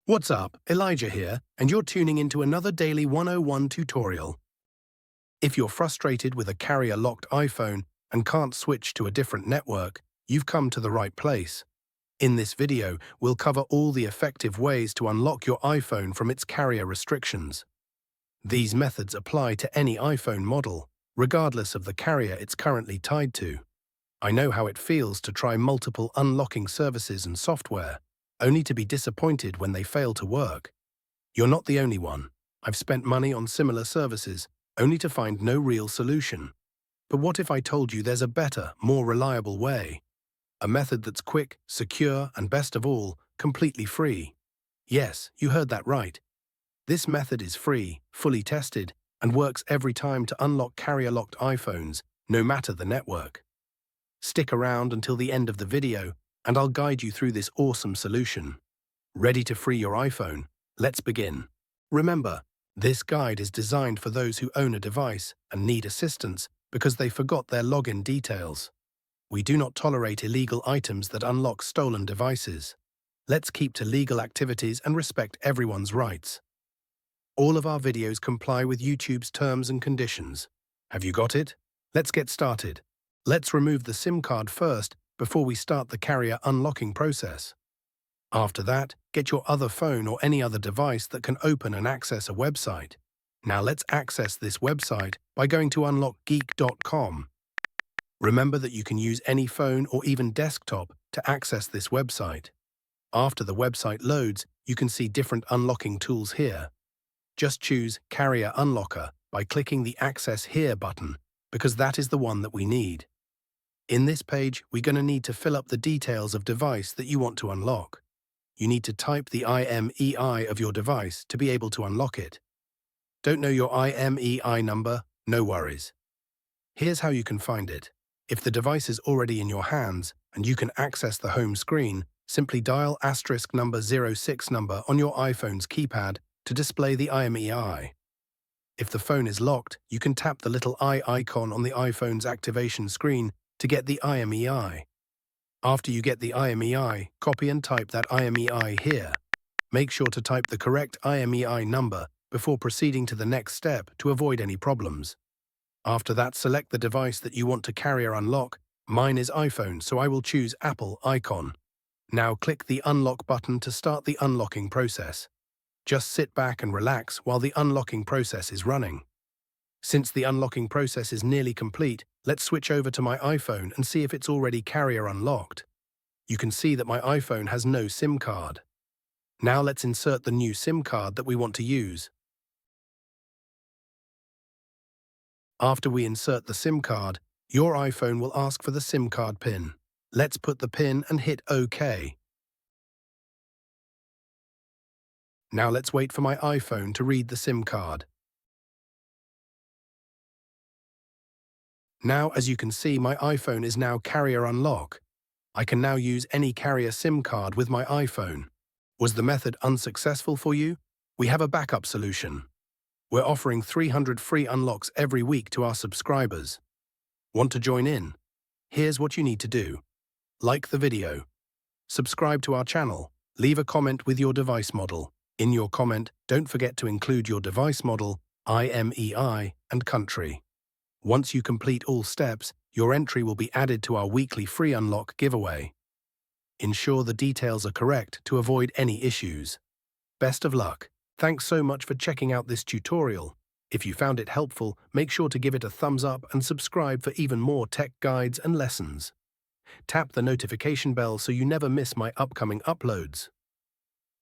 What's up, Elijah here, and you're tuning into another Daily 101 tutorial. If you're frustrated with a carrier-locked iPhone and can't switch to a different network, you've come to the right place. In this video, we'll cover all the effective ways to unlock your iPhone from its carrier restrictions. These methods apply to any iPhone model, regardless of the carrier it's currently tied to. I know how it feels to try multiple unlocking services and software, only to be disappointed when they fail to work. You're not the only one. I've spent money on similar services, only to find no real solution. But what if I told you there's a better, more reliable way? A method that's quick, secure, and best of all, completely free. Yes, you heard that right. This method is free, fully tested, and works every time to unlock carrier-locked iPhones, no matter the network. Stick around until the end of the video, and I'll guide you through this awesome solution. Ready to free your iPhone? Let's begin. Remember, this guide is designed for those who own a device and need assistance because they forgot their login details. We do not tolerate illegal items that unlock stolen devices. Let's keep to legal activities and respect everyone's rights. All of our videos comply with YouTube's terms and conditions. Have you got it? Let's get started. Let's remove the SIM card first before we start the carrier unlocking process. After that, get your other phone or any other device that can open and access a website. Now let's access this website by going to unlockgeek.com. Remember that you can use any phone or even desktop to access this website. After the website loads, you can see different unlocking tools here. Just choose Carrier Unlocker by clicking the Access Here button, because that is the one that we need. In this page, we're going to need to fill up the details of device that you want to unlock. You need to type the IMEI of your device to be able to unlock it. Don't know your IMEI number? No worries. Here's how you can find it. If the device is already in your hands and you can access the home screen, simply dial *06 number on your iPhone's keypad to display the IMEI. If the phone is locked, you can tap the little eye icon on the iPhone's activation screen to get the IMEI. After you get the IMEI, copy and type that IMEI here. Make sure to type the correct IMEI number before proceeding to the next step to avoid any problems. After that, select the device that you want to carrier unlock. Mine is iPhone, so I will choose Apple icon. Now click the unlock button to start the unlocking process. Just sit back and relax while the unlocking process is running. Since the unlocking process is nearly complete, let's switch over to my iPhone and see if it's already carrier unlocked. You can see that my iPhone has no SIM card. Now let's insert the new SIM card that we want to use. After we insert the SIM card, your iPhone will ask for the SIM card PIN. Let's put the PIN and hit OK. Now let's wait for my iPhone to read the SIM card. Now, as you can see, my iPhone is now carrier unlock. I can now use any carrier SIM card with my iPhone. Was the method unsuccessful for you? We have a backup solution. We're offering 300 free unlocks every week to our subscribers. Want to join in? Here's what you need to do. Like the video. Subscribe to our channel. Leave a comment with your device model. In your comment, don't forget to include your device model, IMEI, and country. Once you complete all steps, your entry will be added to our weekly free unlock giveaway. Ensure the details are correct to avoid any issues. Best of luck. Thanks so much for checking out this tutorial. If you found it helpful, make sure to give it a thumbs up and subscribe for even more tech guides and lessons. Tap the notification bell so you never miss my upcoming uploads.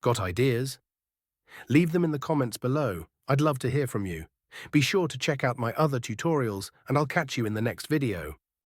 Got ideas? Leave them in the comments below. I'd love to hear from you. Be sure to check out my other tutorials, and I'll catch you in the next video.